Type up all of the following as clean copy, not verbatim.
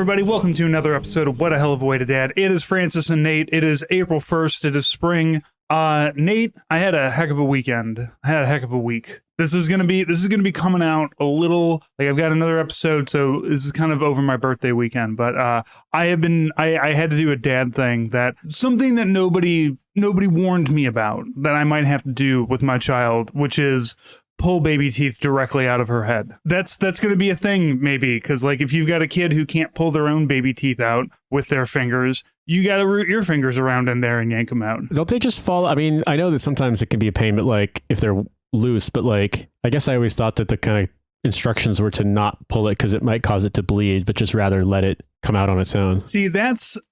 everybody. Welcome to another episode of What a Hell of a Way to Dad. It is Francis and Nate. It is April 1st. It is spring. Nate, I had a heck of a weekend. I had a heck of a week. This is gonna be coming out a little like I've got another episode, so this is kind of over my birthday weekend. But I had to do a dad thing, something that nobody warned me about that I might have to do with my child, which is pull baby teeth directly out of her head. That's going to be a thing, maybe, because like if you've got a kid who can't pull their own baby teeth out with their fingers, you got to root your fingers around in there and yank them out. Don't they just fall? I mean, I know that sometimes it can be a pain, but like if they're loose, but like I guess I always thought that the kind of instructions were to not pull it because it might cause it to bleed, but just rather let it come out on its own. See,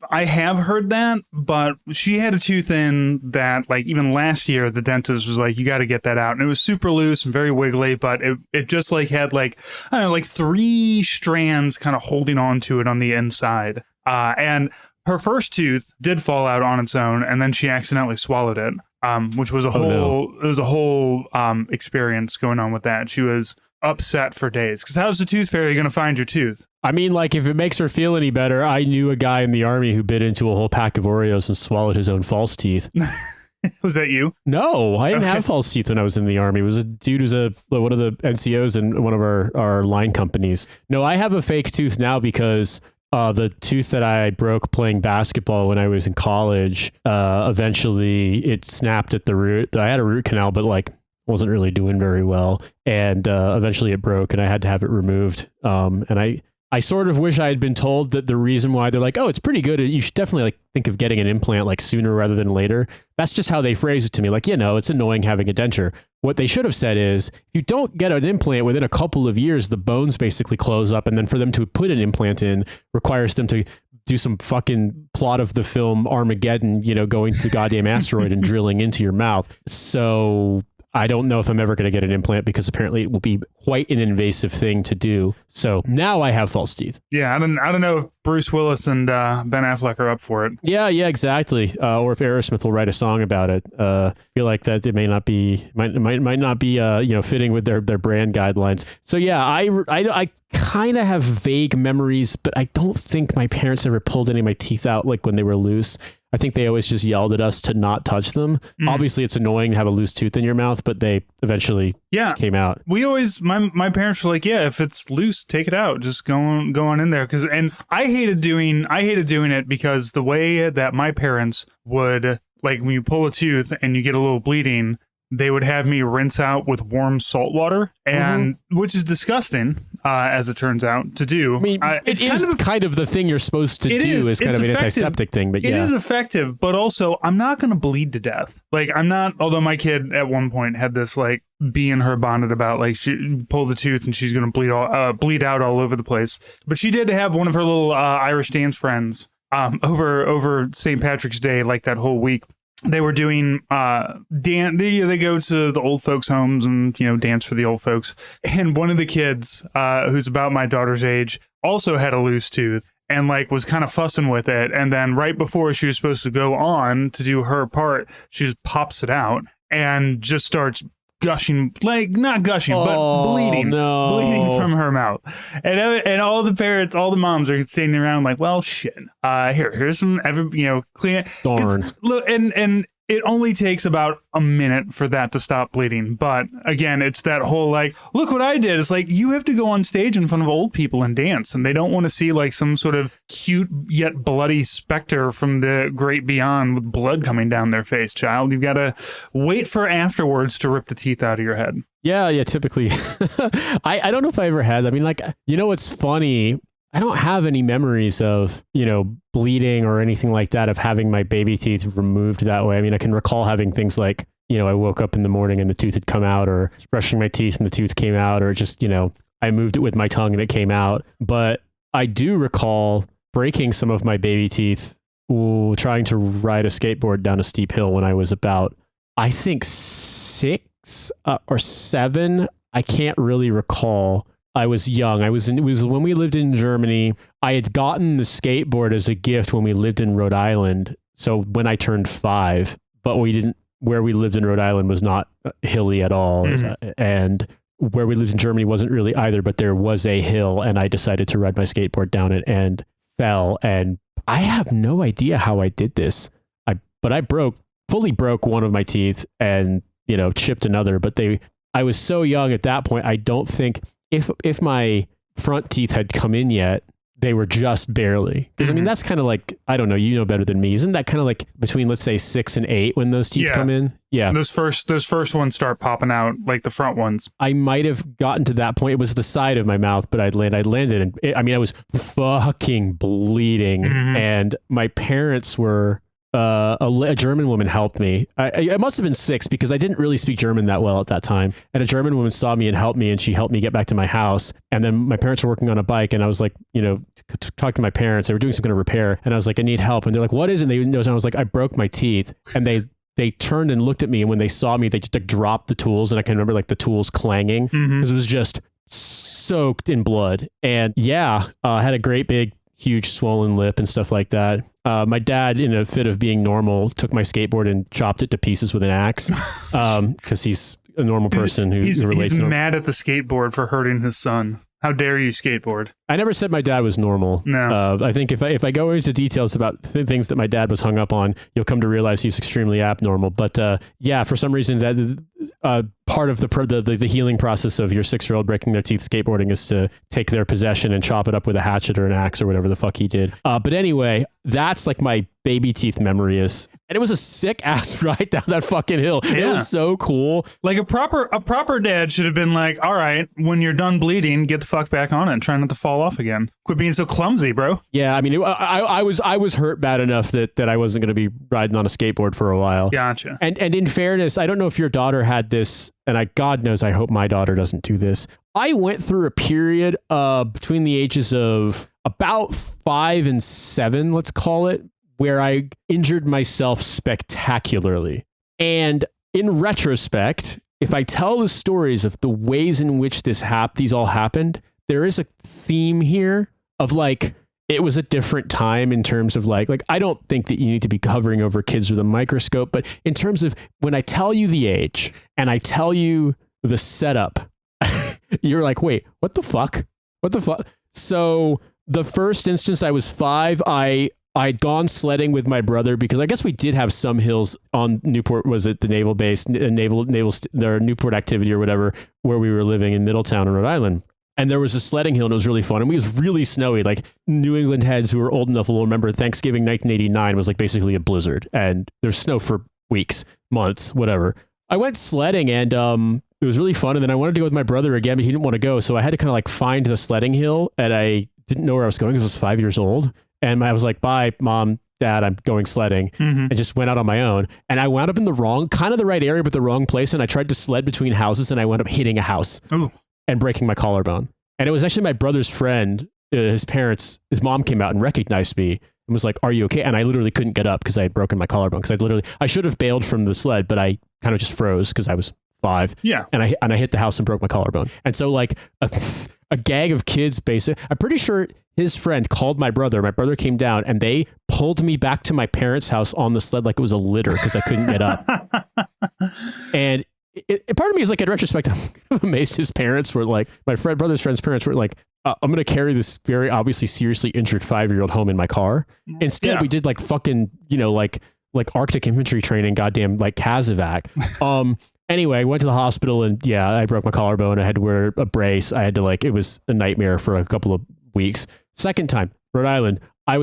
I have heard that, but she had a tooth in that, like, even last year, the dentist was like, you got to get that out. And it was super loose and very wiggly, but it just like had like, I don't know, like 3 strands kind of holding on to it on the inside. And her first tooth did fall out on its own, and then she accidentally swallowed it, which was a whole experience going on with that. She was upset for days because how's the tooth fairy going to find your tooth? I mean, like, if it makes her feel any better, I knew a guy in the army who bit into a whole pack of Oreos and swallowed his own false teeth. Was that you? No, I didn't have false teeth when I was in the army. It was a dude who's one of the NCOs in one of our line companies. No, I have a fake tooth now because the tooth that I broke playing basketball when I was in college, eventually it snapped at the root. I had a root canal, but like wasn't really doing very well. And eventually it broke and I had to have it removed. And I sort of wish I had been told that the reason why they're like, oh, it's pretty good. You should definitely like think of getting an implant like sooner rather than later. That's just how they phrase it to me. Like, it's annoying having a denture. What they should have said is, if you don't get an implant within a couple of years, the bones basically close up. And then for them to put an implant in requires them to do some fucking plot of the film Armageddon, going to the goddamn asteroid and drilling into your mouth. So I don't know if I'm ever going to get an implant because apparently it will be quite an invasive thing to do. So now I have false teeth. Yeah, I don't know if Bruce Willis and Ben Affleck are up for it. Yeah, exactly. Or if Aerosmith will write a song about it. I feel like that it might not be fitting with their brand guidelines. So yeah, I kind of have vague memories, but I don't think my parents ever pulled any of my teeth out like when they were loose. I think they always just yelled at us to not touch them. Obviously, it's annoying to have a loose tooth in your mouth, but they eventually came out. We always, my parents were like, yeah, if it's loose, take it out. Just go on in there. And I hated doing it because the way that my parents would, like, when you pull a tooth and you get a little bleeding, they would have me rinse out with warm salt water, and which is disgusting, as it turns out, to do. I mean, it is kind of the thing you're supposed to do is kind of an antiseptic thing, but yeah. It is effective, but also I'm not going to bleed to death. Like, I'm not, although my kid at one point had this like bee in her bonnet about like she pulled the tooth and she's going to bleed out all over the place. But she did have one of her little Irish dance friends over St. Patrick's Day, like that whole week. They were doing they go to the old folks' homes and dance for the old folks. And one of the kids, who's about my daughter's age, also had a loose tooth and like was kind of fussing with it. And then right before she was supposed to go on to do her part, she just pops it out and just starts gushing, like not gushing, but bleeding from her mouth. And all the parents, all the moms are standing around like, well, shit. Here's some, clean it. Darn. Look, and it only takes about a minute for that to stop bleeding. But again, it's that whole like, look what I did. It's like, you have to go on stage in front of old people and dance, and they don't want to see like some sort of cute yet bloody specter from the great beyond with blood coming down their face, child. You've got to wait for afterwards to rip the teeth out of your head. Yeah, typically. I don't know if I ever had. I mean, like, what's funny? I don't have any memories of, bleeding or anything like that, of having my baby teeth removed that way. I mean, I can recall having things like, I woke up in the morning and the tooth had come out, or brushing my teeth and the tooth came out, or just, I moved it with my tongue and it came out. But I do recall breaking some of my baby teeth trying to ride a skateboard down a steep hill when I was about, I think 6 or 7. I can't really recall. I was young. It was when we lived in Germany. I had gotten the skateboard as a gift when we lived in Rhode Island. So when I turned 5, but where we lived in Rhode Island was not hilly at all. And where we lived in Germany wasn't really either, but there was a hill and I decided to ride my skateboard down it. And fell, and I have no idea how I did this. But I fully broke one of my teeth and, chipped another, but I was so young at that point. I don't think if my front teeth had come in yet, they were just barely. Because I mean, that's kind of like, I don't know, you know better than me. Isn't that kind of like between, let's say, 6 and 8 when those teeth come in? Yeah. Those first ones start popping out, like the front ones. I might have gotten to that point. It was the side of my mouth, but I landed and I was fucking bleeding. And my parents were, a German woman helped me. I must have been 6 because I didn't really speak German that well at that time. And a German woman saw me and helped me, and she helped me get back to my house. And then my parents were working on a bike, and I was like, talk to my parents. They were doing some kind of repair, and I was like, I need help. And they're like, what is it? And they know. And I was like, I broke my teeth. And they turned and looked at me, and when they saw me, they just dropped the tools, and I can remember like the tools clanging because it was just soaked in blood. And I had a great big, huge swollen lip and stuff like that. My dad, in a fit of being normal, took my skateboard and chopped it to pieces with an axe because he's a normal person who relates. He's mad at the skateboard for hurting his son. How dare you skateboard? I never said my dad was normal. No. I think if I go into details about things that my dad was hung up on, you'll come to realize he's extremely abnormal. But for some reason, that part of the healing process of your 6-year-old breaking their teeth skateboarding is to take their possession and chop it up with a hatchet or an axe or whatever the fuck he did. But anyway, that's like my baby teeth memory is. And it was a sick ass ride down that fucking hill. Yeah. It was so cool. Like a proper dad should have been like, all right, when you're done bleeding, get the fuck back on it and try not to fall off again. Quit being so clumsy, bro. Yeah, I mean, I was hurt bad enough that I wasn't going to be riding on a skateboard for a while. Gotcha. And in fairness, I don't know if your daughter had this, and God knows I hope my daughter doesn't do this. I went through a period between the ages of about 5 and 7, let's call it, where I injured myself spectacularly. And in retrospect, if I tell the stories of the ways in which these all happened, there is a theme here of like, it was a different time in terms of like I don't think that you need to be hovering over kids with a microscope, but in terms of when I tell you the age and I tell you the setup, you're like, wait, what the fuck? What the fuck? So the first instance, I was 5. I'd gone sledding with my brother because I guess we did have some hills on Newport. Was it the naval base, their Newport activity or whatever, where we were living in Middletown in Rhode Island. And there was a sledding hill and it was really fun. And it was really snowy. Like New England heads who are old enough will remember Thanksgiving 1989 was like basically a blizzard and there's snow for weeks, months, whatever. I went sledding and it was really fun. And then I wanted to go with my brother again, but he didn't want to go. So I had to kind of like find the sledding hill and I didn't know where I was going because I was 5 years old. And I was like, bye, Mom, Dad, I'm going sledding. And just went out on my own. And I wound up in the right area, but the wrong place. And I tried to sled between houses and I wound up hitting a house and breaking my collarbone. And it was actually my brother's friend, his his mom came out and recognized me and was like, are you okay? And I literally couldn't get up because I had broken my collarbone. Because I should have bailed from the sled, but I kind of just froze because I was 5. Yeah. And I hit the house and broke my collarbone. And so like a gang of kids, basically, I'm pretty sure his friend called my brother. My brother came down and they pulled me back to my parents' house on the sled like it was a litter because I couldn't get up. And part of me is like, in retrospect, I'm amazed his parents were like, my brother's friend's parents were like, I'm going to carry this very obviously seriously injured 5-year-old home in my car. Instead, we did like fucking, like Arctic infantry training, goddamn, like Kazovac. Anyway, I went to the hospital and I broke my collarbone. I had to wear a brace. I had to it was a nightmare for a couple of weeks. Second time, Rhode Island. I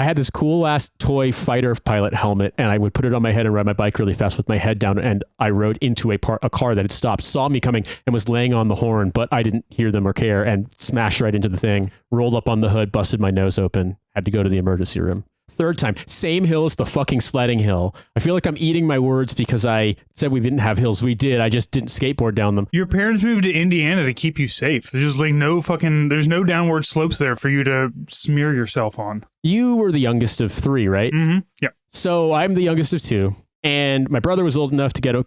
had this cool ass toy fighter pilot helmet and I would put it on my head and ride my bike really fast with my head down. And I rode into a car that had stopped, saw me coming and was laying on the horn, but I didn't hear them or care and smashed right into the thing, rolled up on the hood, busted my nose open, had to go to the emergency room. Third time, same hill as the fucking sledding hill. I feel like I'm eating my words because I said we didn't have hills. We did. I just didn't skateboard down them. Your parents moved to Indiana to keep you safe. There's just like there's no downward slopes there for you to smear yourself on. You were the youngest of 3, right? Mm-hmm. Yeah. So I'm the youngest of 2. And my brother was old enough to get a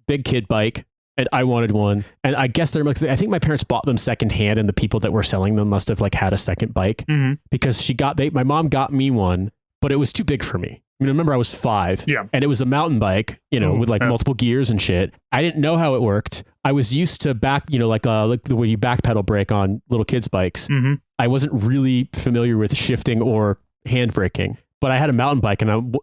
big kid bike. And I wanted one. And I guess I think my parents bought them secondhand and the people that were selling them must have had a second bike because my mom got me one, but it was too big for me. mean, remember I was 5. Yeah. And it was a mountain bike, with like multiple gears and shit. I didn't know how it worked. I was used to like the way you back pedal brake on little kids' bikes. Mm-hmm. I wasn't really familiar with shifting or hand braking, but I had a mountain bike, and I'm,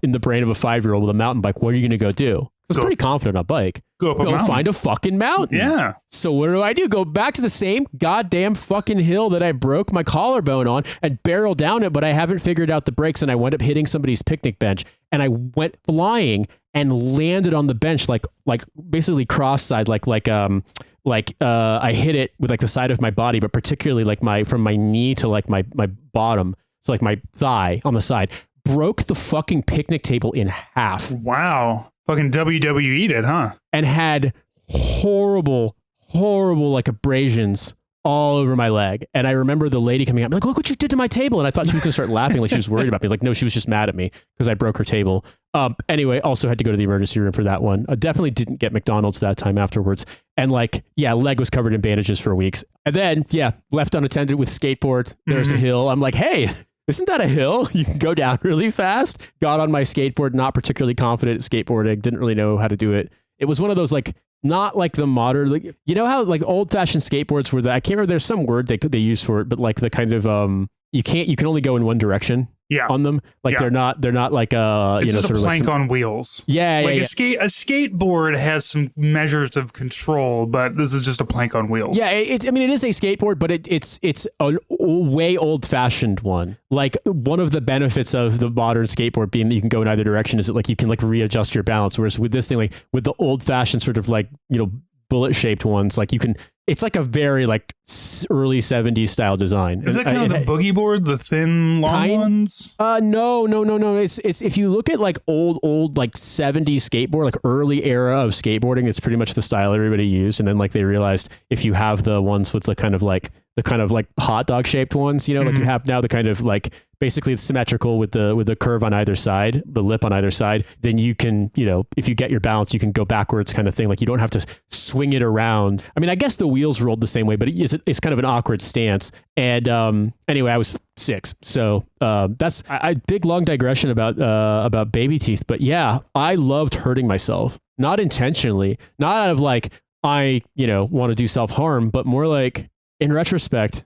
in the brain of a 5-year-old with a mountain bike, what are you going to go do? I was pretty confident on a bike. Go find a fucking mountain. Yeah. So what do? Go back to the same goddamn fucking hill that I broke my collarbone on and barrel down it, but I haven't figured out the brakes, and I went up hitting somebody's picnic bench, and I went flying and landed on the bench like basically cross-side, I hit it with like the side of my body, but particularly like from my knee to like my bottom, so like my thigh on the side, broke the fucking picnic table in half. Wow. Fucking WWE'd it, huh? And had horrible like abrasions all over my leg. And I remember the lady coming up like, look what you did to my table. And I thought she was going to start laughing like she was worried about me. Like, no, she was just mad at me because I broke her table. Anyway, also had to go to the emergency room for that one. I definitely didn't get McDonald's that time afterwards. And leg was covered in bandages for weeks. And then, left unattended with skateboard. There's a hill. I'm like, hey, isn't that a hill? You can go down really fast. Got on my skateboard, not particularly confident at skateboarding. Didn't really know how to do it. It was one of those not like the modern, how like old fashioned skateboards were I can't remember. There's some word they use for it, but like the kind of you can only go in one direction. On them, they're not like it's just sort a of plank on wheels. A skateboard has some measures of control, but this is just a plank on wheels. It is a skateboard, but it's a way old fashioned one. Like one of the benefits of the modern skateboard being that you can go in either direction is that you can readjust your balance. Whereas with this thing, with the old fashioned sort of bullet shaped ones, it's like a very early 70s style design. Is that kind of the boogie board, the thin long ones? No. It's if you look at old 70s skateboard, early era of skateboarding, it's pretty much the style everybody used. And then they realized if you have the ones with the kind of hot dog shaped ones, like you have now, the kind of basically it's symmetrical with the curve on either side, the lip on either side, then you can, if you get your balance, you can go backwards kind of thing. You don't have to swing it around. I mean, I guess the wheels rolled the same way, but it's kind of an awkward stance. And anyway, I was 6. So that's a big, long digression about baby teeth. But yeah, I loved hurting myself, not intentionally, not out of I, want to do self-harm, but more in retrospect,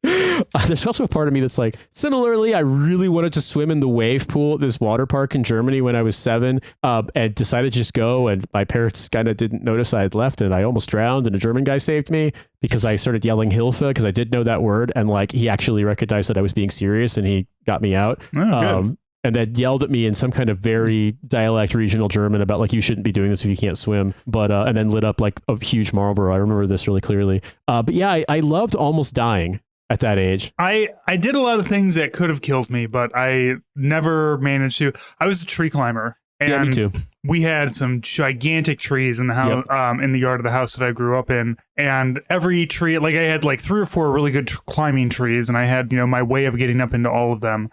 there's also a part of me that's similarly, I really wanted to swim in the wave pool at this water park in Germany when I was 7, and decided to just go. And my parents kind of didn't notice I had left, and I almost drowned. And a German guy saved me because I started yelling Hilfe because I did know that word. And he actually recognized that I was being serious, and he got me out. Oh, and then yelled at me in some kind of very dialect regional German about you shouldn't be doing this if you can't swim. But and then lit up a huge Marlboro. I remember this really clearly. But yeah, I loved almost dying at that age. I did a lot of things that could have killed me, but I never managed to. I was a tree climber. And yeah, me too. We had some gigantic trees in the house, in the yard of the house that I grew up in. And every tree, I had 3 or 4 really good climbing trees, and I had, my way of getting up into all of them.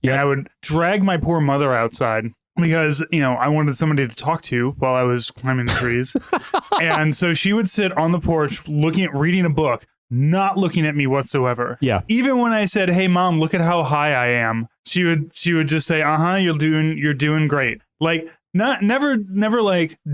Yep. And I would drag my poor mother outside because, I wanted somebody to talk to while I was climbing the trees. And so she would sit on the porch reading a book, not looking at me whatsoever. Yeah. Even when I said, "Hey mom, look at how high I am," she would just say, "You're doing great." Never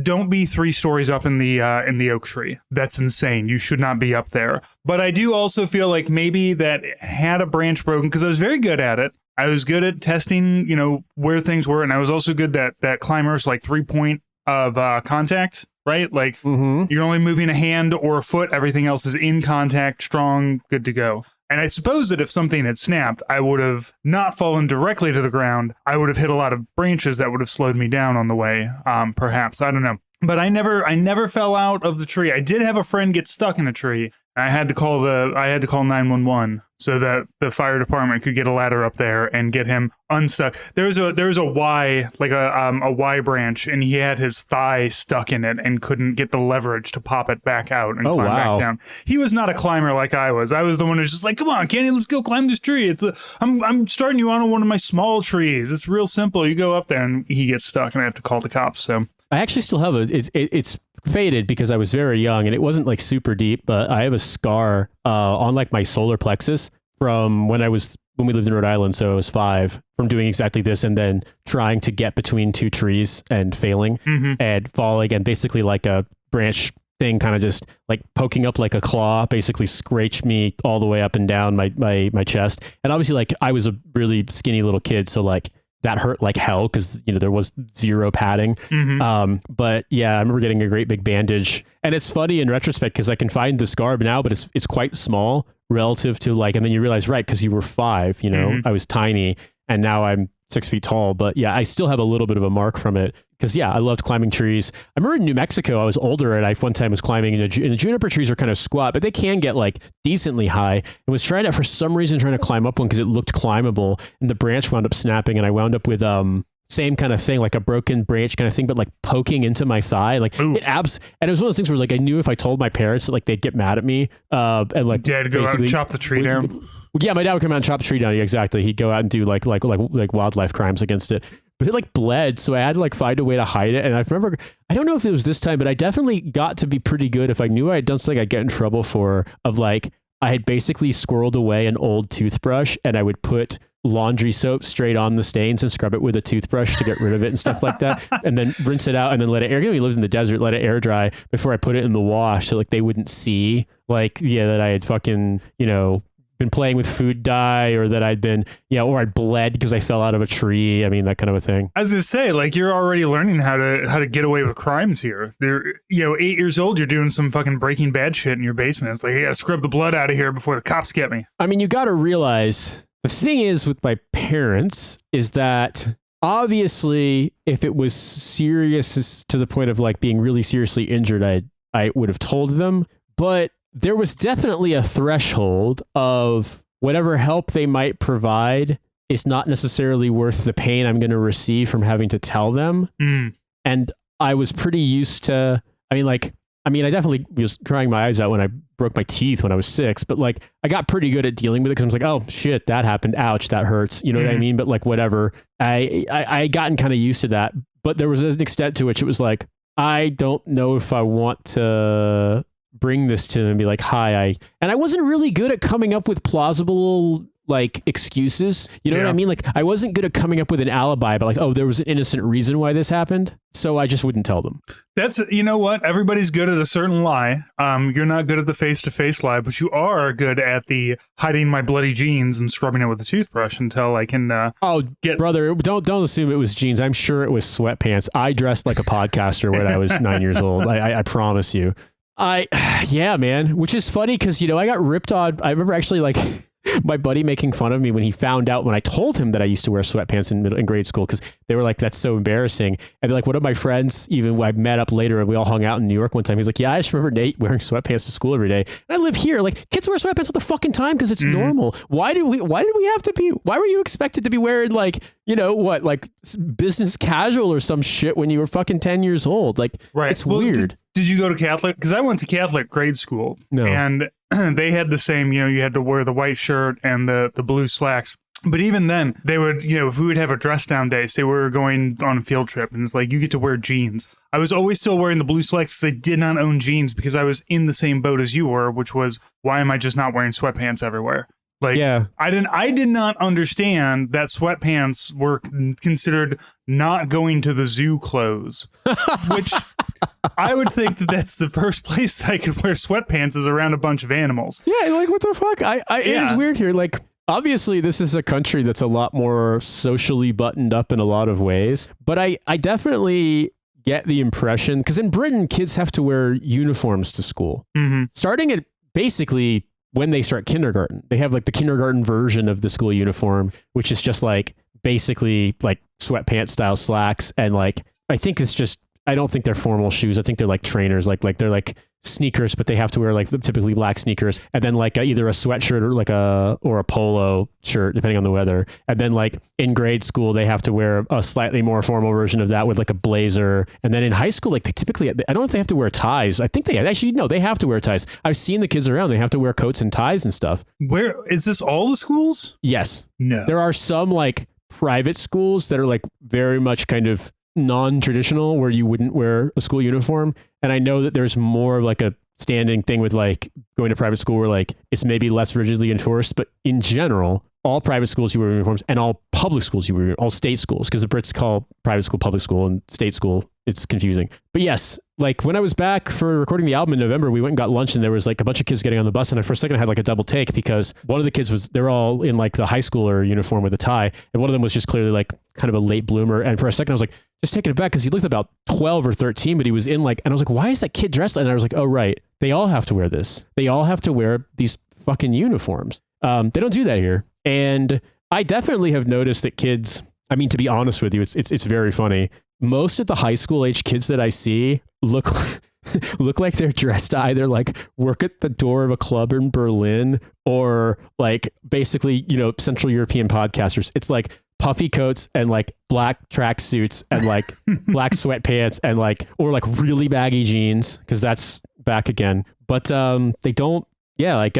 don't be 3 stories up in the oak tree. That's insane. You should not be up there. But I do also feel maybe that had a branch broken, because I was very good at it. I was good at testing, where things were, and I was also good that climbers 3-point of contact. Right? You're only moving a hand or a foot. Everything else is in contact, strong, good to go. And I suppose that if something had snapped, I would have not fallen directly to the ground. I would have hit a lot of branches that would have slowed me down on the way. Perhaps. I don't know. But I never fell out of the tree. I did have a friend get stuck in a tree. I had to call 911 so that the fire department could get a ladder up there and get him unstuck. There was a Y, a Y branch, and he had his thigh stuck in it and couldn't get the leverage to pop it back out and climb back down. He was not a climber like I was. I was the one who's just come on, Kenny, let's go climb this tree. I'm starting you on one of my small trees. It's real simple. You go up there, and he gets stuck, and I have to call the cops. So I actually still have it's faded because I was very young and it wasn't super deep, but I have a scar on my solar plexus from when we lived in Rhode Island, so I was 5, from doing exactly this and then trying to get between 2 trees and failing and falling, and basically like a branch thing kind of just like poking up like a claw, basically scratched me all the way up and down my chest. And obviously like I was a really skinny little kid, so like that hurt like hell because, you know, there was 0 padding. But yeah, I remember getting a great big bandage. And it's funny in retrospect because I can find the scar now, but it's quite small relative to like, and then you realize, right, because you were 5, you know, I was tiny and now I'm 6 feet tall. But yeah, I still have a little bit of a mark from it because yeah, I loved climbing trees. I remember in New Mexico, I was older and I one time was climbing and the juniper trees are kind of squat, but they can get like decently high, and was trying to climb up one because it looked climbable, and the branch wound up snapping and I wound up with same kind of thing, like a broken branch kind of thing, but like poking into my thigh, like and it was one of those things where like I knew if I told my parents that like they'd get mad at me, and like Dad go out and chop the tree down. Yeah, my dad would come out and chop the tree down. Yeah, exactly. He'd go out and do like wildlife crimes against it. But it like bled, so I had to like find a way to hide it. And I remember, I don't know if it was this time, but I definitely got to be pretty good. If I knew I had done something I'd get in trouble for, of like I had basically squirreled away an old toothbrush and I would put laundry soap straight on the stains and scrub it with a toothbrush to get rid of it and stuff like that, and then rinse it out and then let it air. We lived in the desert, let it air dry before I put it in the wash, so like they wouldn't see like that I had fucking, you know, been playing with food dye, or that I'd been, or I'd bled because I fell out of a tree. I mean, that kind of a thing. I was gonna say, like, you're already learning how to get away with crimes here. They're 8 years old, you're doing some fucking Breaking Bad shit in your basement. It's like, I gotta scrub the blood out of here before the cops get me. I mean, you got to realize the thing is with my parents is that obviously if it was serious to the point of like being really seriously injured, I would have told them, but there was definitely a threshold of whatever help they might provide is not necessarily worth the pain I'm going to receive from having to tell them. And I was pretty used to, I definitely was crying my eyes out when I broke my teeth when I was 6, but like I got pretty good at dealing with it because I was like, oh shit, that happened. Ouch, that hurts. You know what I mean? But like whatever, I gotten kind of used to that, but there was an extent to which it was like, I don't know if I want to bring this to them and be like, hi, and I wasn't really good at coming up with plausible like excuses. You know what I mean? Like I wasn't good at coming up with an alibi, but like, oh, there was an innocent reason why this happened. So I just wouldn't tell them. That's, you know what? Everybody's good at a certain lie. You're not good at the face-to-face lie, but you are good at the hiding my bloody jeans and scrubbing it with a toothbrush until I can brother, don't assume it was jeans. I'm sure it was sweatpants. I dressed like a podcaster when I was 9 years old. I promise you. Yeah, man, which is funny because, you know, I got ripped on. I remember actually like my buddy making fun of me when he found out when I told him that I used to wear sweatpants in grade school, because they were like, that's so embarrassing. And they're like, one of my friends, even I met up later and we all hung out in New York one time. He's like, yeah, I just remember Nate wearing sweatpants to school every day. And I live here. Like, kids wear sweatpants all the fucking time because it's normal. Why did we have to be, why were you expected to be wearing like, you know what, like business casual or some shit when you were fucking 10 years old? Like, it's weird. Did you go to Catholic? Because I went to Catholic grade school. No. And they had the same, you know, you had to wear the white shirt and the blue slacks. But even then, they would, you know, if we would have a dress down day, say we were going on a field trip, and it's like, you get to wear jeans. I was always still wearing the blue slacks because I did not own jeans, because I was in the same boat as you were, which was, why am I just not wearing sweatpants everywhere? Like, yeah. I did not understand that sweatpants were considered not going to the zoo clothes, which I would think that that's the first place that I could wear sweatpants is around a bunch of animals. Yeah, like what the fuck? It is weird here. Like, obviously, this is a country that's a lot more socially buttoned up in a lot of ways, but I definitely get the impression, because in Britain, kids have to wear uniforms to school, starting at basically when they start kindergarten. They have like the kindergarten version of the school uniform, which is just like basically like sweatpants style slacks. And like, I think it's just, I don't think they're formal shoes. I think they're like trainers, like they're like sneakers, but they have to wear like typically black sneakers, and then like either a sweatshirt or like a polo shirt, depending on the weather. And then like in grade school, they have to wear a slightly more formal version of that with like a blazer. And then in high school, like they typically, I don't know if they have to wear ties. I think they actually, no, they have to wear ties. I've seen the kids around. They have to wear coats and ties and stuff. Where is this? All the schools? Yes. No. There are some like private schools that are like very much kind of non-traditional, where you wouldn't wear a school uniform. And I know that there's more of like a standing thing with like going to private school where like it's maybe less rigidly enforced, but in general, all private schools you wear uniforms, and all public schools you wear, all state schools, because the Brits call private school public school and state school. It's confusing. But yes, like when I was back for recording the album in November, we went and got lunch and there was like a bunch of kids getting on the bus. And for a second I had like a double take because one of the kids they're all in like the high schooler uniform with a tie. And one of them was just clearly like kind of a late bloomer. And for a second I was like, just taking it back because he looked about 12 or 13, but he was in like, and I was like, why is that kid dressed? And I was like, oh, right. They all have to wear this. They all have to wear these fucking uniforms. They don't do that here. And I definitely have noticed that kids, I mean, to be honest with you, it's very funny. Most of the high school age kids that I see look like they're dressed to either like work at the door of a club in Berlin or like basically, you know, Central European podcasters. It's like puffy coats and like black track suits and like black sweatpants and like, or like really baggy jeans, because that's back again. But they don't, yeah, like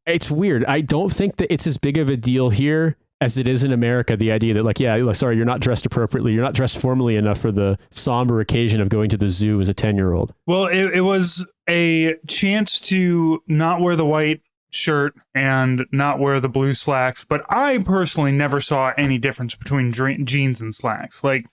it's weird. I don't think that it's as big of a deal here as it is in America, the idea that like, yeah, like, sorry, you're not dressed appropriately. You're not dressed formally enough for the somber occasion of going to the zoo as a 10-year-old. Well, it was a chance to not wear the white shirt and not wear the blue slacks. But I personally never saw any difference between jeans and slacks. Like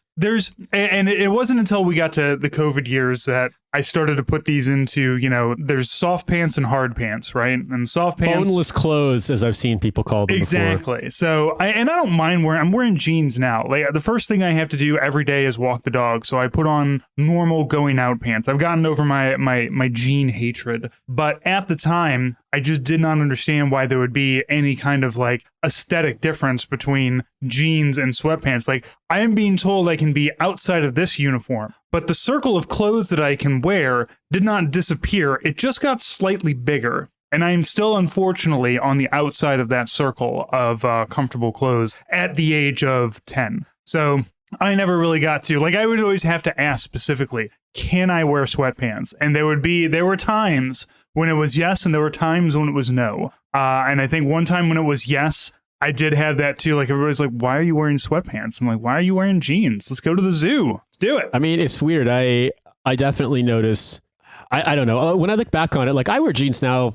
and it wasn't until we got to the COVID years that I started to put these into, you know, there's soft pants and hard pants, right? And soft pants, boneless clothes, as I've seen people call them. Exactly. Before. So I don't mind I'm wearing jeans now. Like the first thing I have to do every day is walk the dog. So I put on normal going out pants. I've gotten over my jean hatred, but at the time I just did not understand why there would be any kind of like aesthetic difference between jeans and sweatpants. Like I am being told I can be outside of this uniform, but the circle of clothes that I can wear did not disappear. It just got slightly bigger. And I'm still, unfortunately, on the outside of that circle of comfortable clothes at the age of 10. So I never really got to, like, I would always have to ask specifically, can I wear sweatpants? And there were times when it was yes, and there were times when it was no. And I think one time when it was yes, I did have that too. Like everybody's like, why are you wearing sweatpants? I'm like, why are you wearing jeans? Let's go to the zoo. Let's do it. I mean, it's weird. I definitely notice, I don't know. When I look back on it, like I wear jeans now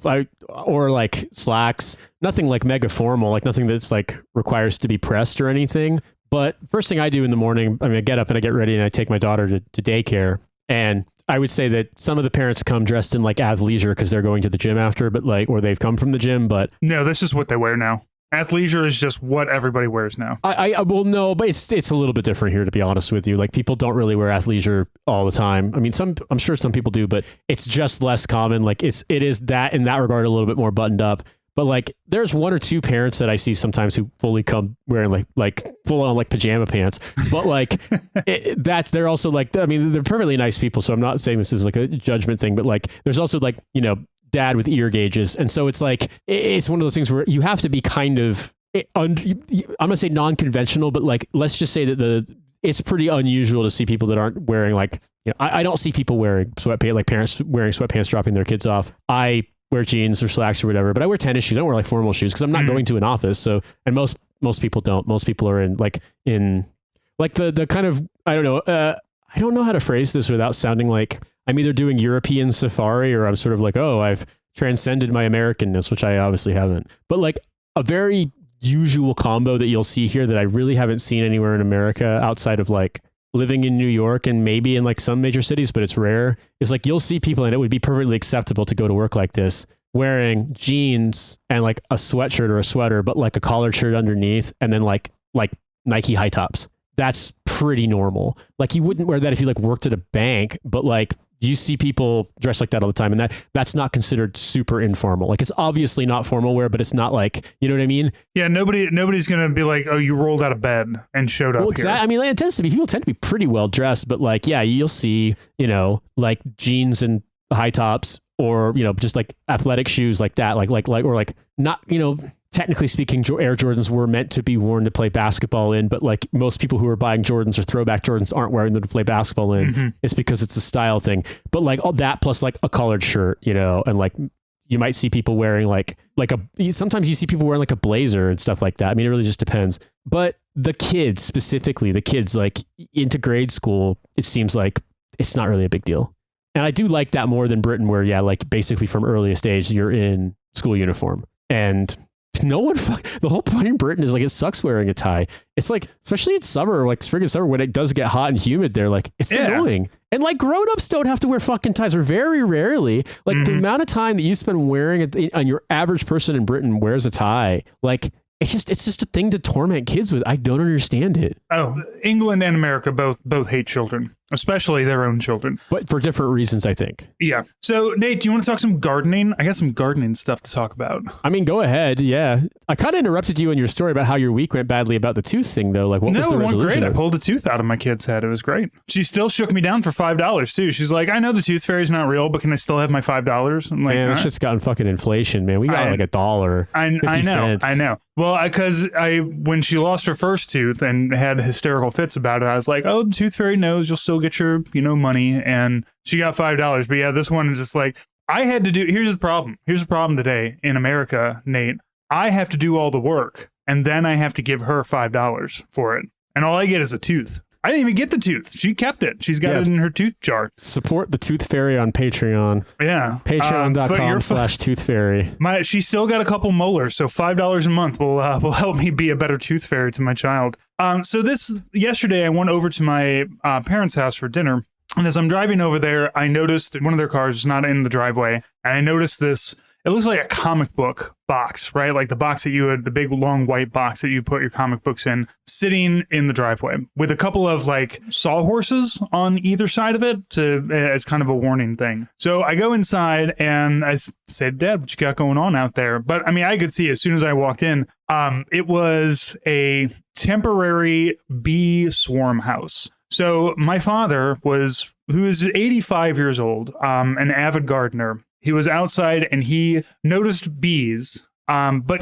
or like slacks, nothing like mega formal, like nothing that's like requires to be pressed or anything. But first thing I do in the morning, I mean, I get up and I get ready and I take my daughter to daycare. And I would say that some of the parents come dressed in like athleisure because they're going to the gym after, but like, or they've come from the gym, but no, this is what they wear now. Athleisure is just what everybody wears now. Well, no, but it's a little bit different here, to be honest with you. Like people don't really wear athleisure all the time. I mean, I'm sure some people do, but it's just less common. Like it is that in that regard, a little bit more buttoned up. But like, there's one or two parents that I see sometimes who fully come wearing like full on like pajama pants. But like, they're also like, I mean, they're perfectly nice people. So I'm not saying this is like a judgment thing, but like, there's also like, you know, dad with ear gauges. And so it's like, it's one of those things where you have to be kind of, I'm going to say non-conventional, but like, let's just say that it's pretty unusual to see people that aren't wearing like, you know, I don't see people wearing sweatpants, like parents wearing sweatpants, dropping their kids off. I wear jeans or slacks or whatever, but I wear tennis shoes. I don't wear like formal shoes because I'm not going to an office. So, and most people don't. Most people are in the kind of, I don't know. I don't know how to phrase this without sounding like I'm either doing European safari or I'm sort of like, oh, I've transcended my Americanness, which I obviously haven't. But like a very usual combo that you'll see here that I really haven't seen anywhere in America outside of like living in New York and maybe in like some major cities, but it's rare. It's like you'll see people, and it would be perfectly acceptable to go to work like this, wearing jeans and like a sweatshirt or a sweater, but like a collared shirt underneath, and then like Nike high tops. That's pretty normal. Like you wouldn't wear that if you like worked at a bank, but like you see people dress like that all the time, and that's not considered super informal. Like it's obviously not formal wear, but it's not like, you know what I mean? Yeah, nobody's gonna be like, oh, you rolled out of bed and showed up here. I mean, like, people tend to be pretty well dressed, but like, yeah, you'll see, you know, like jeans and high tops, or you know, just like athletic shoes like that, like or like not, you know. Technically speaking, Air Jordans were meant to be worn to play basketball in, but like most people who are buying Jordans or throwback Jordans aren't wearing them to play basketball in. Mm-hmm. It's because it's a style thing. But like all that plus like a collared shirt, you know, and like you might see people wearing sometimes you see people wearing like a blazer and stuff like that. I mean, it really just depends. But the kids like into grade school, it seems like it's not really a big deal. And I do like that more than Britain, where, yeah, like basically from earliest age, you're in school uniform. And no one, the whole point in Britain is like, it sucks wearing a tie. It's like, especially in summer, like spring and summer, when it does get hot and humid there, like it's annoying. And like grown-ups don't have to wear fucking ties, or very rarely. Like the amount of time that you spend wearing it, and your average person in Britain wears a tie, like it's just a thing to torment kids with. I don't understand it. Oh, England and America both hate children, especially their own children. But for different reasons, I think. Yeah. So, Nate, do you want to talk some gardening? I got some gardening stuff to talk about. I mean, go ahead. Yeah. I kind of interrupted you in your story about how your week went badly about the tooth thing, though. Like, what was the resolution? No, it went great. I pulled a tooth out of my kid's head. It was great. She still shook me down for $5, too. She's like, I know the tooth fairy's not real, but can I still have my $5? I'm like, man, it's just gotten fucking inflation, man. We got like $1. I know. Well, because when she lost her first tooth and had hysterical fits about it, I was like, oh, the tooth fairy knows you'll still get your, money. And she got $5. But yeah, this one is just like, I had to do, here's the problem. Here's the problem today in America, Nate. I have to do all the work, and then I have to give her $5 for it. And all I get is a tooth. I didn't even get the tooth. She kept it. She's got it in her tooth jar. Support the Tooth Fairy on Patreon. Yeah. Patreon.com/Tooth Fairy. She still got a couple molars, so $5 a month will help me be a better tooth fairy to my child. So yesterday I went over to my parents' house for dinner, and as I'm driving over there, I noticed one of their cars is not in the driveway, and I noticed this. It looks like a comic book box, right? Like the box that the big long white box that you put your comic books in, sitting in the driveway with a couple of like sawhorses on either side of it as kind of a warning thing. So I go inside and I said, Dad, what you got going on out there? But I mean, I could see as soon as I walked in, it was a temporary bee swarm house. So my father who is 85 years old, an avid gardener. He was outside and he noticed bees. But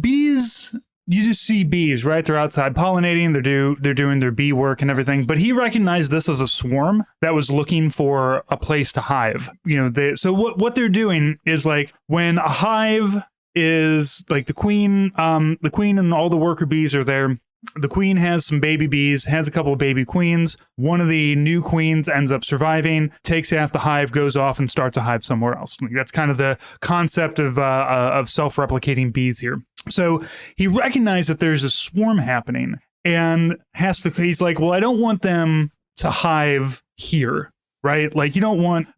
bees, you just see bees, right? They're outside pollinating. They're doing their bee work and everything. But he recognized this as a swarm that was looking for a place to hive. So what they're doing is like when a hive is like the queen and all the worker bees are there. The queen has some baby bees, has a couple of baby queens. One of the new queens ends up surviving, takes half the hive, goes off and starts a hive somewhere else. That's kind of the concept of self-replicating bees here. So he recognized that there's a swarm happening and he's like, well, I don't want them to hive here. Right? Like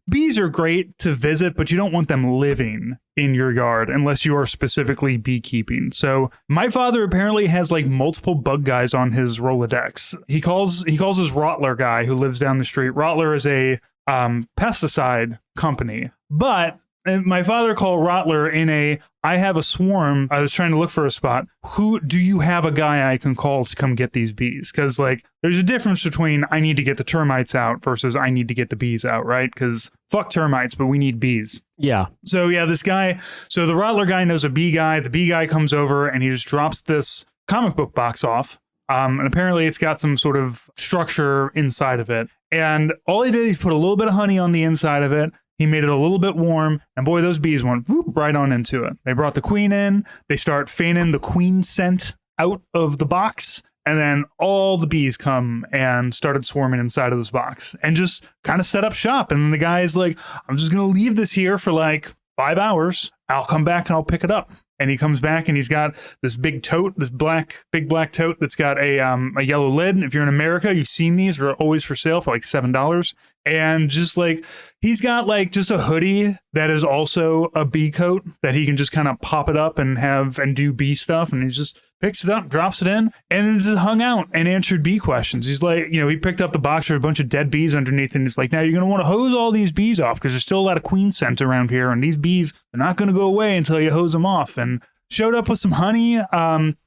bees are great to visit, but you don't want them living in your yard unless you are specifically beekeeping. So my father apparently has like multiple bug guys on his Rolodex. He calls his Rottler guy who lives down the street. Rottler is a pesticide company, but my father called Rottler I have a swarm. I was trying to look for a spot. Who do you have a guy I can call to come get these bees? Because like there's a difference between I need to get the termites out versus I need to get the bees out, right? Because fuck termites, but we need bees. Yeah. So yeah, the Rottler guy knows a bee guy. The bee guy comes over and he just drops this comic book box off. And apparently it's got some sort of structure inside of it. And all he did is put a little bit of honey on the inside of it. He made it a little bit warm, and boy, those bees went whoop, right on into it. They brought the queen in, they start fanning the queen scent out of the box, and then all the bees come and started swarming inside of this box and just kind of set up shop. And then the guy's like, I'm just going to leave this here for like 5 hours. I'll come back and I'll pick it up. And he comes back and he's got this big tote, this big black tote that's got a yellow lid. If you're in America, you've seen these. They're always for sale for like $7. And just like, he's got like just a hoodie that is also a bee coat that he can just kind of pop it up and do bee stuff. And he just picks it up, drops it in, and then just hung out and answered bee questions. He's like, he picked up the box with a bunch of dead bees underneath, and he's like, now you're going to want to hose all these bees off because there's still a lot of queen scent around here, and these bees are not going to go away until you hose them off. And showed up with some honey,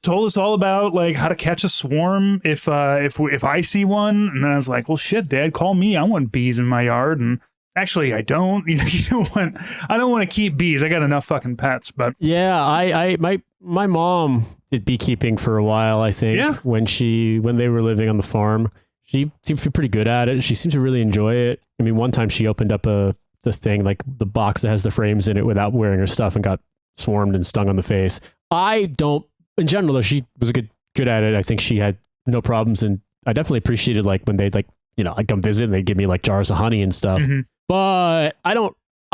told us all about like how to catch a swarm if I see one. And then I was like, well, shit, Dad, call me. I want bees in my yard. And actually, I don't. I don't want to keep bees. I got enough fucking pets. But yeah, my mom did beekeeping for a while, I think. Yeah. When they were living on the farm. She seemed to be pretty good at it. She seemed to really enjoy it. I mean, one time she opened up the thing, like the box that has the frames in it without wearing her stuff and got swarmed and stung on the face. In general though, she was good at it. I think she had no problems, and I definitely appreciated like when they'd like, I'd come visit and they'd give me like jars of honey and stuff. Mm-hmm. but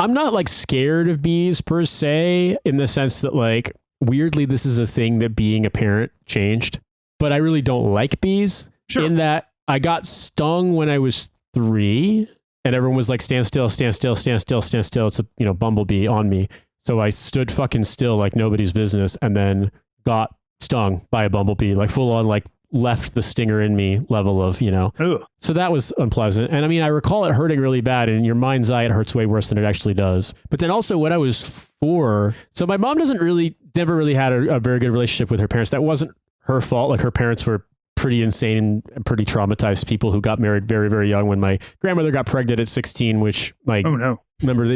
I'm not like scared of bees per se, in the sense that like weirdly this is a thing that being a parent changed, but I really don't like bees. Sure. In that I got stung when I was 3 and everyone was like, stand still, stand still, stand still, stand still. It's a bumblebee on me. So I stood fucking still like nobody's business and then got stung by a bumblebee, like full on, like left the stinger in me level of, Ooh. So that was unpleasant. And I mean, I recall it hurting really bad, and in your mind's eye, it hurts way worse than it actually does. But then also when I was 4, so my mom never really had a very good relationship with her parents. That wasn't her fault. Like her parents were pretty insane and pretty traumatized people who got married very, very young. When my grandmother got pregnant at 16, which oh no. Remember,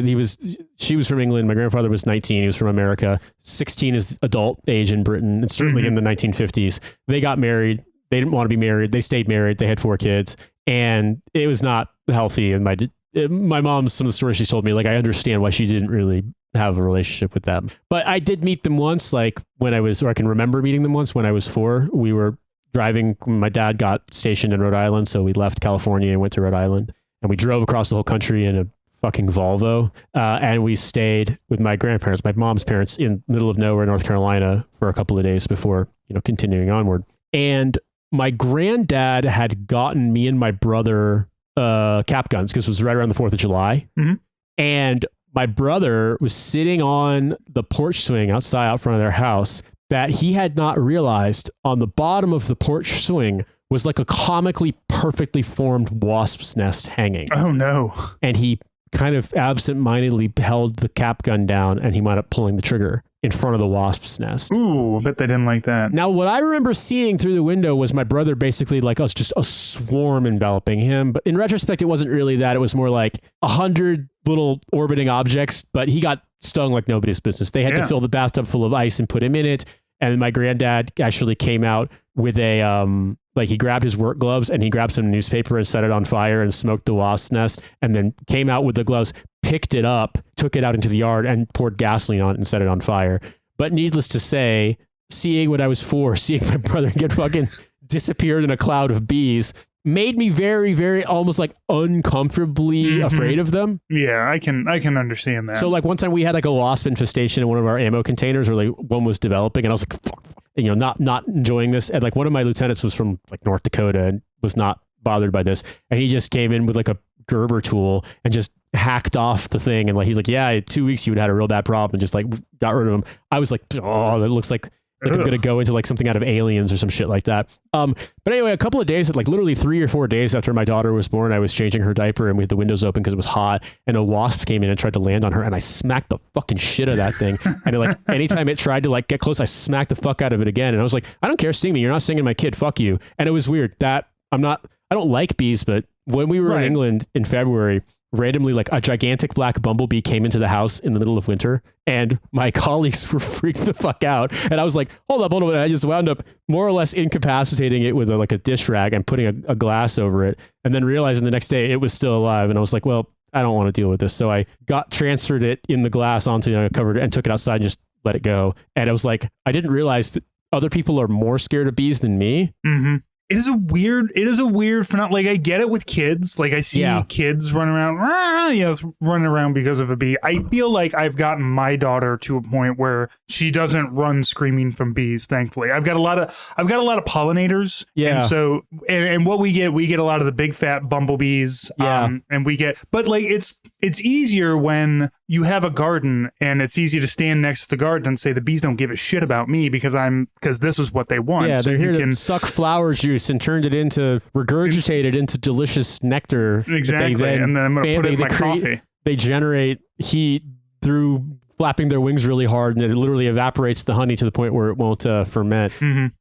she was from England. My grandfather was 19. He was from America. 16 is adult age in Britain. It's certainly in the 1950s. They got married. They didn't want to be married. They stayed married. They had 4 kids, and it was not healthy. And my mom, some of the stories she's told me, like, I understand why she didn't really have a relationship with them. But I did meet them once, like I can remember meeting them once when I was 4. We were driving. My dad got stationed in Rhode Island, so we left California and went to Rhode Island, and we drove across the whole country in a fucking Volvo, and we stayed with my grandparents, my mom's parents, in the middle of nowhere, North Carolina, for a couple of days before continuing onward. And my granddad had gotten me and my brother cap guns because it was right around the 4th of July, and my brother was sitting on the porch swing out front of their house that he had not realized on the bottom of the porch swing was like a comically perfectly formed wasp's nest hanging. Oh no! And he kind of absent-mindedly held the cap gun down, and he wound up pulling the trigger in front of the wasp's nest. Ooh, I bet they didn't like that. Now, what I remember seeing through the window was my brother basically like us, just a swarm enveloping him. But in retrospect, it wasn't really that. It was more like 100 little orbiting objects, but he got stung like nobody's business. They had to fill the bathtub full of ice and put him in it. And my granddad actually came out with he grabbed his work gloves and he grabbed some newspaper and set it on fire and smoked the wasp's nest, and then came out with the gloves, picked it up, took it out into the yard and poured gasoline on it and set it on fire. But needless to say, seeing when I was 4, seeing my brother get fucking disappeared in a cloud of bees made me very, very almost like uncomfortably afraid of them. Yeah, I can understand that. So like one time we had like a wasp infestation in one of our ammo containers, or like one was developing, and I was like, fuck, not enjoying this. And like one of my lieutenants was from like North Dakota and was not bothered by this. And he just came in with like a Gerber tool and just hacked off the thing. And like, he's like, yeah, in 2 weeks you would have had a real bad problem, and just like got rid of him. I was like, oh, that looks like I'm going to go into like something out of Aliens or some shit like that. But anyway, a couple of days, like literally 3 or 4 days after my daughter was born, I was changing her diaper and we had the windows open because it was hot, and a wasp came in and tried to land on her, and I smacked the fucking shit out of that thing. And like anytime it tried to like get close, I smacked the fuck out of it again. And I was like, I don't care, sting me. You're not stinging my kid. Fuck you. And it was weird that I don't like bees, but when we were in England in February, randomly like a gigantic black bumblebee came into the house in the middle of winter, and my colleagues were freaked the fuck out. And I was like, hold up. And I just wound up more or less incapacitating it with like a dish rag and putting a glass over it, and then realizing the next day it was still alive. And I was like, well, I don't want to deal with this. So I transferred it in the glass onto covered it and took it outside and just let it go. And I was like, I didn't realize that other people are more scared of bees than me. It is a weird phenomenon. Like, I get it with kids. Like, I see kids running around because of a bee. I feel like I've gotten my daughter to a point where she doesn't run screaming from bees. Thankfully, I've got a lot of pollinators. Yeah. And so, and what we get a lot of the big fat bumblebees. Yeah. And we get, but like, it's easier when you have a garden, and it's easy to stand next to the garden and say the bees don't give a shit about me because this is what they want. Yeah, they're here to suck flower juice and turned it into regurgitated into delicious nectar. Exactly, and then I'm going to put it in my coffee. They generate heat through flapping their wings really hard, and it literally evaporates the honey to the point where it won't ferment.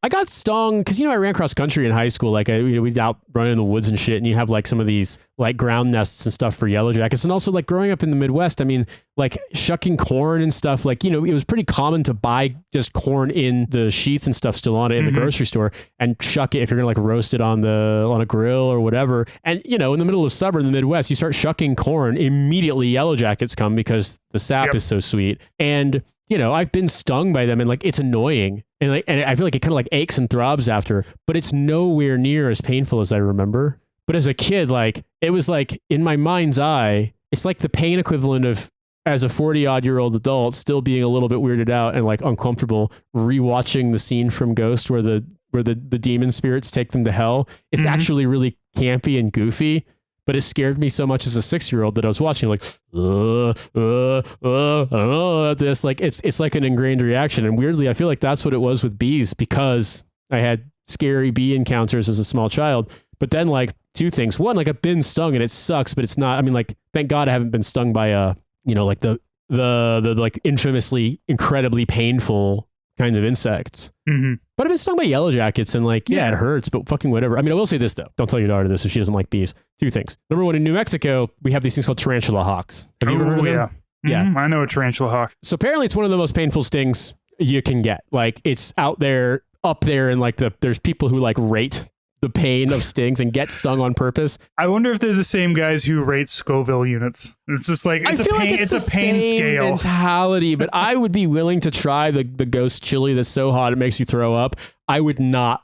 I got stung because I ran cross country in high school. Like we'd out running in the woods and shit, and you have like some of these like ground nests and stuff for yellow jackets, and also like growing up in the Midwest. I mean, like shucking corn and stuff. Like it was pretty common to buy just corn in the sheath and stuff still on it in the grocery store and shuck it if you're gonna like roast it on a grill or whatever. And in the middle of summer in the Midwest, you start shucking corn, immediately yellow jackets come because the sap is so sweet. And I've been stung by them, and like it's annoying, and I feel like it kind of like aches and throbs after, but it's nowhere near as painful as I remember. But as a kid, like it was like in my mind's eye, it's like the pain equivalent of, as a 40-odd-year-old adult, still being a little bit weirded out and like uncomfortable rewatching the scene from Ghost where the demon spirits take them to hell. It's actually really campy and goofy, but it scared me so much as a 6-year-old that I was watching like, I don't know about this. Like it's like an ingrained reaction. And weirdly, I feel like that's what it was with bees, because I had scary bee encounters as a small child. But then like two things. One, like I've been stung and it sucks, but it's not, I mean, like, thank God I haven't been stung by like the like infamously incredibly painful kinds of insects. But I've been stung by yellow jackets and like, yeah, it hurts, but fucking whatever. I mean, I will say this though. Don't tell your daughter this if she doesn't like bees. Two things. Number one, in New Mexico, we have these things called tarantula hawks. Have you ever heard of them? Yeah. I know a tarantula hawk. So apparently it's one of the most painful stings you can get. Like it's up there and like there's people who like rate the pain of stings and get stung on purpose. I wonder if they're the same guys who rate Scoville units. It's just like it's a pain scale mentality, but I would be willing to try the ghost chili that's so hot it makes you throw up. I would not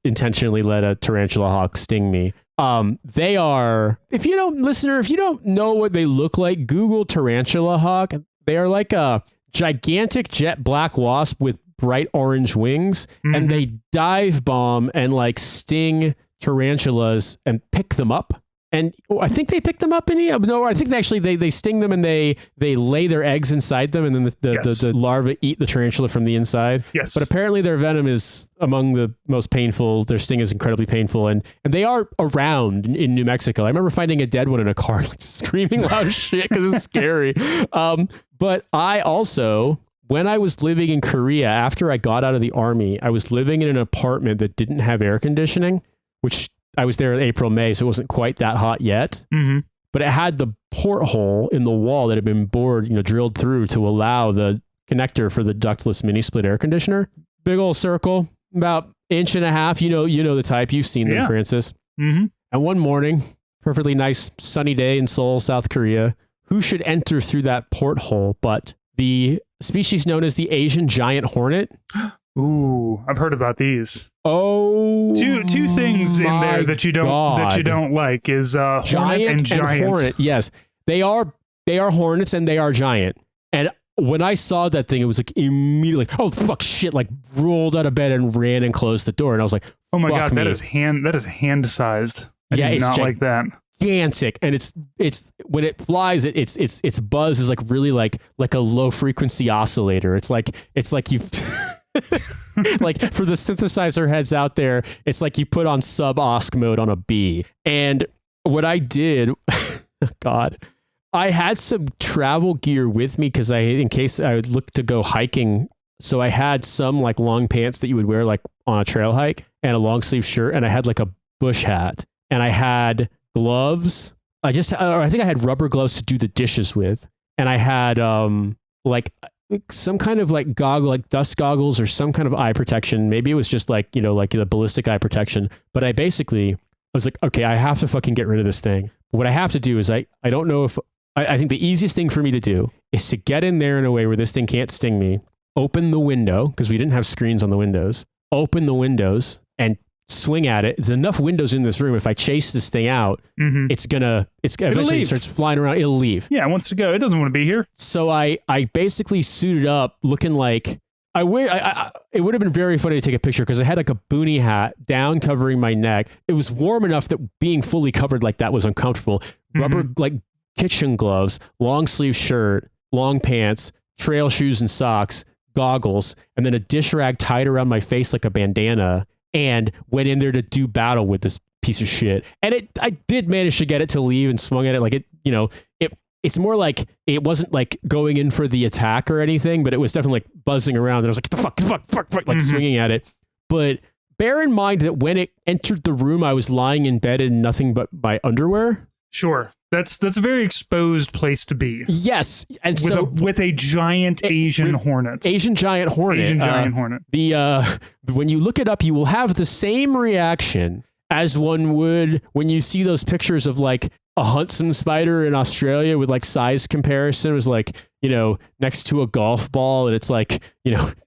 intentionally let a tarantula hawk sting me. They are, if you don't know what they look like, Google tarantula hawk. They are like a gigantic jet black wasp with bright orange wings, and they dive bomb and like sting tarantulas and pick them up. And I think they pick them up I think they sting them and they lay their eggs inside them, and then the larvae eat the tarantula from the inside. Yes. But apparently their venom is among the most painful. Their sting is incredibly painful, and they are around in New Mexico. I remember finding a dead one in a car, like screaming loud as shit because it's scary. But I also, when I was living in Korea, after I got out of the army, I was living in an apartment that didn't have air conditioning, which I was there in April, May, so it wasn't quite that hot yet. But it had the porthole in the wall that had been bored, drilled through to allow the connector for the ductless mini split air conditioner. Big old circle, about 1.5 inches. You know the type. You've seen them, Francis. And one morning, perfectly nice sunny day in Seoul, South Korea, who should enter through that porthole but the species known as the Asian giant hornet? Ooh, I've heard about these. Oh, two things in there that you don't like is hornet and giants. Hornet. Yes, they are hornets and they are giant. And when I saw that thing, it was like immediately, oh fuck, shit! Like rolled out of bed and ran and closed the door. And I was like, oh my god, me. that is hand sized. I do not like that. Gigantic, and it's when it flies, its buzz is like really like a low frequency oscillator. It's like you've like for the synthesizer heads out there, it's like you put on sub-osc mode on a bee. And what I did, God, I had some travel gear with me because in case I would look to go hiking. So I had some like long pants that you would wear like on a trail hike, and a long sleeve shirt, and I had like a bush hat, and I had gloves. I think I had rubber gloves to do the dishes with, and I had like some kind of like goggle, like dust goggles or some kind of eye protection. Maybe it was just like like the ballistic eye protection. But I was like, okay, I have to fucking get rid of this thing. But what I have to do is I don't know if I think the easiest thing for me to do is to get in there in a way where this thing can't sting me. Open the window, because we didn't have screens on the windows. Open the windows and swing at it. There's enough windows in this room. If I chase this thing out, it's eventually starts flying around. It'll leave. Yeah, it wants to go. It doesn't want to be here. So I basically suited up looking like it would have been very funny to take a picture because I had like a boonie hat down covering my neck. It was warm enough that being fully covered like that was uncomfortable. Rubber like kitchen gloves, long sleeve shirt, long pants, trail shoes and socks, goggles, and then a dish rag tied around my face like a bandana, and went in there to do battle with this piece of shit. And I did manage to get it to leave and swung at it like it's more like it wasn't like going in for the attack or anything, but it was definitely like buzzing around. And I was like, fuck, like swinging at it. But bear in mind that when it entered the room, I was lying in bed in nothing but my underwear. Sure. That's a very exposed place to be. Yes. And with a giant Asian hornet. Asian giant hornet. Asian giant hornet. When you look it up, you will have the same reaction as one would when you see those pictures of like a Huntsman spider in Australia with like size comparison. It was like, next to a golf ball and it's like,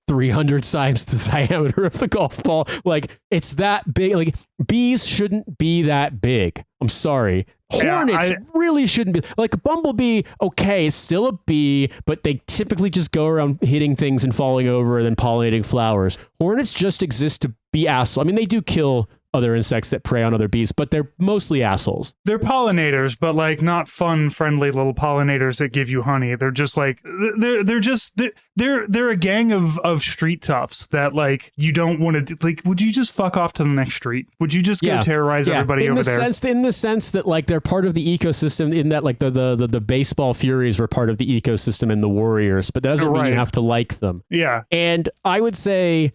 300 times the diameter of the golf ball. Like, it's that big. Like, bees shouldn't be that big. I'm sorry. Hornets really shouldn't be. Like, a bumblebee, okay, it's still a bee, but they typically just go around hitting things and falling over and then pollinating flowers. Hornets just exist to be assholes. I mean, they do kill other insects that prey on other bees, but they're mostly assholes. They're pollinators, but like not fun, friendly little pollinators that give you honey. They're just like they're a gang of street toughs that like you don't want to like. Would you just fuck off to the next street? Would you just go terrorize everybody over there? In the sense that like they're part of the ecosystem. In that like the baseball Furies were part of the ecosystem and the Warriors, but that doesn't mean you have to like them. Yeah, and I would say.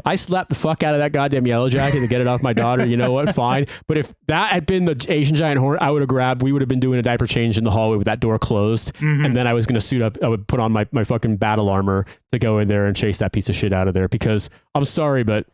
I slapped the fuck out of that goddamn yellow jacket to get it off my daughter. You know what? Fine. But if that had been the Asian giant hornet, I would have we would have been doing a diaper change in the hallway with that door closed. Mm-hmm. And then I was going to suit up. I would put on my fucking battle armor to go in there and chase that piece of shit out of there because I'm sorry, but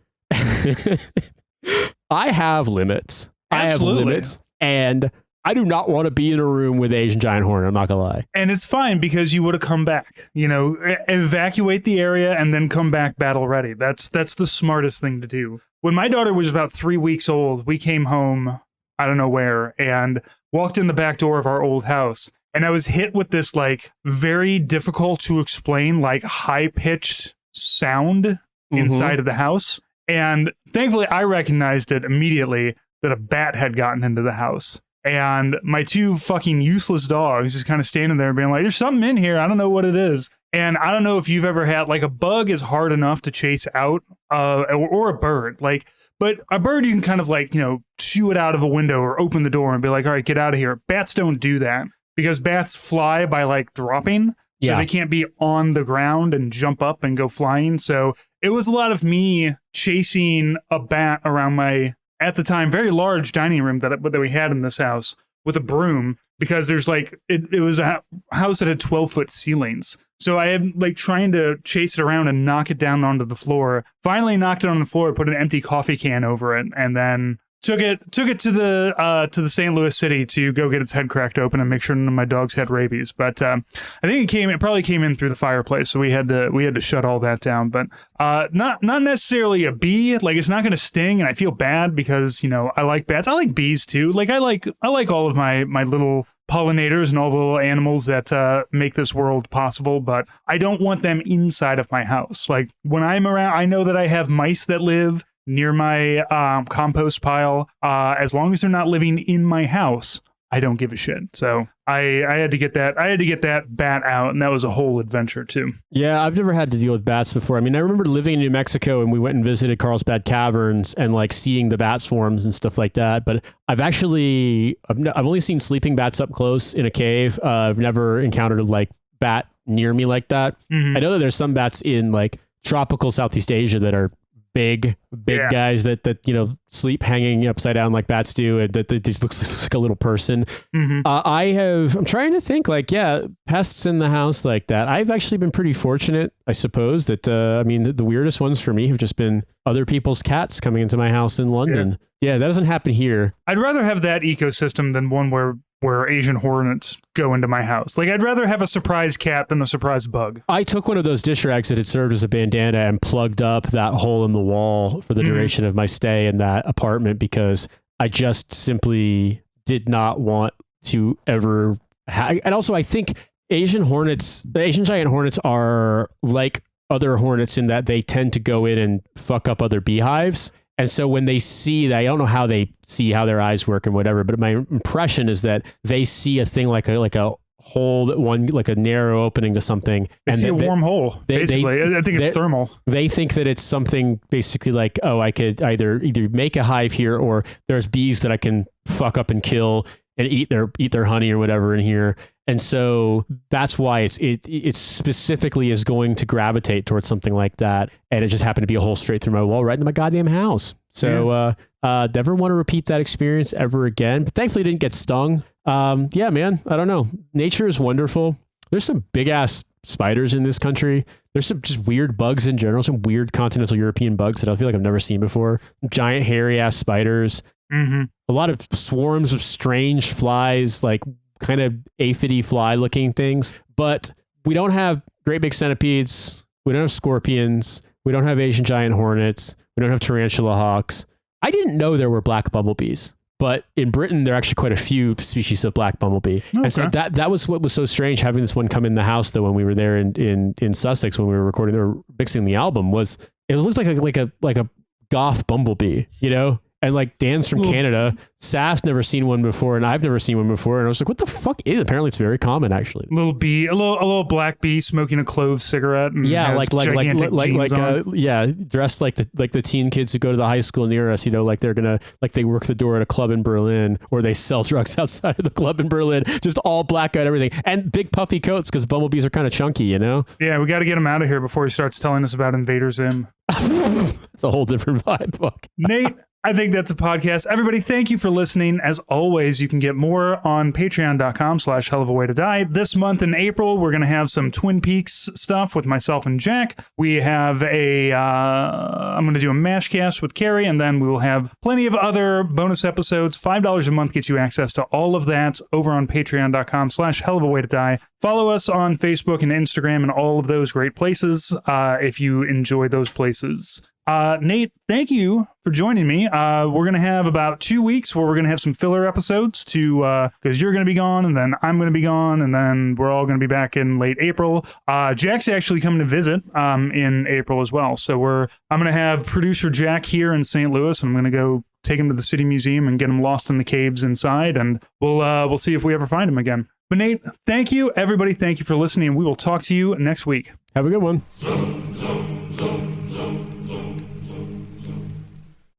I have limits. Absolutely. I have limits. And I do not want to be in a room with Asian giant hornet. I'm not gonna lie. And it's fine because you would have come back. Evacuate the area and then come back battle ready. That's the smartest thing to do. When my daughter was about 3 weeks old, we came home, I don't know where, and walked in the back door of our old house. And I was hit with this like very difficult to explain, like high pitched sound inside of the house. And thankfully, I recognized it immediately that a bat had gotten into the house. And my two fucking useless dogs just kind of standing there being like, there's something in here. I don't know what it is. And I don't know if you've ever had like a bug is hard enough to chase out or a bird. Like, but a bird, you can kind of like, shoo it out of a window or open the door and be like, all right, get out of here. Bats don't do that because bats fly by like dropping. So they can't be on the ground and jump up and go flying. So it was a lot of me chasing a bat around my, at the time, very large dining room that we had in this house with a broom because there's like, it was a house that had 12-foot ceilings. So I had like trying to chase it around and knock it down onto the floor. Finally knocked it on the floor, put an empty coffee can over it, and then took it to the St. Louis City to go get its head cracked open and make sure none of my dogs had rabies. But I think it probably came in through the fireplace, so we had to shut all that down. But not necessarily a bee. Like, it's not going to sting, and I feel bad because I like bats. I like bees too. Like I like all of my little pollinators and all the little animals that make this world possible, but I don't want them inside of my house. Like when I'm around, I know that I have mice that live near my compost pile. As long as they're not living in my house, I don't give a shit. So I had to get that bat out, and that was a whole adventure too. Yeah, I've never had to deal with bats before. I mean, I remember living in New Mexico and we went and visited Carlsbad Caverns and like seeing the bat swarms and stuff like that. But I've only seen sleeping bats up close in a cave. I've never encountered a like bat near me like that. Mm-hmm. I know that there's some bats in like tropical Southeast Asia that are big guys that sleep hanging upside down like bats do, and that just looks like a little person. Mm-hmm. I'm trying to think like pests in the house like that. I've actually been pretty fortunate, I suppose, that the weirdest ones for me have just been other people's cats coming into my house in London. Yeah, that doesn't happen here. I'd rather have that ecosystem than one where Asian hornets go into my house. Like, I'd rather have a surprise cat than a surprise bug. I took one of those dish rags that had served as a bandana and plugged up that hole in the wall for the duration of my stay in that apartment because I just simply did not want to ever and also I think Asian giant hornets are like other hornets in that they tend to go in and fuck up other beehives. And so when they see that, I don't know how they see how their eyes work and whatever, but my impression is that they see a thing like a hole like a narrow opening to something. And see a warm hole, basically. I think it's thermal. They think that it's something basically like, oh, I could either make a hive here or there's bees that I can fuck up and kill and eat their honey or whatever in here. And so that's why it specifically is going to gravitate towards something like that. And it just happened to be a hole straight through my wall right into my goddamn house. So never want to repeat that experience ever again. But thankfully didn't get stung. Yeah, man, I don't know. Nature is wonderful. There's some big ass spiders in this country. There's some just weird bugs in general, some weird continental European bugs that I feel like I've never seen before. Giant hairy ass spiders. Mm-hmm. A lot of swarms of strange flies, like kind of aphidy fly looking things, but we don't have great big centipedes. We don't have scorpions. We don't have Asian giant hornets. We don't have tarantula hawks. I didn't know there were black bumblebees, but in Britain, there are actually quite a few species of black bumblebee. Okay. And so that was what was so strange having this one come in the house, though, when we were there in Sussex, when we were recording or mixing the album, was it looks like a goth bumblebee, you know? And like Dan's from Canada, Saf's never seen one before, and I've never seen one before. And I was like, what the fuck is it? Apparently it's very common, actually. A little black bee smoking a clove cigarette. And yeah, dressed like the teen kids who go to the high school near us, you know, like they work the door at a club in Berlin, or they sell drugs outside of the club in Berlin, just all black out everything. And big puffy coats, because bumblebees are kind of chunky, you know? Yeah, we got to get him out of here before he starts telling us about Invader Zim. It's a whole different vibe. Fuck. Nate, I think that's a podcast. Everybody, thank you for listening. As always, you can get more on patreon.com/hellofaWayToDie. This month in April, we're going to have some Twin Peaks stuff with myself and Jack. We have I'm going to do a Mashcast with Carrie, and then we will have plenty of other bonus episodes. $5 a month gets you access to all of that over on patreon.com/hellofaWayToDie. Follow us on Facebook and Instagram and all of those great places if you enjoy those places. Nate, thank you for joining me. We're going to have about 2 weeks where we're going to have some filler episodes because you're going to be gone, and then I'm going to be gone, and then we're all going to be back in late April. Jack's actually coming to visit in April as well. So I'm going to have producer Jack here in St. Louis, and I'm going to go take him to the City Museum and get him lost in the caves inside, and we'll see if we ever find him again. But Nate, thank you. Everybody, thank you for listening, and we will talk to you next week. Have a good one.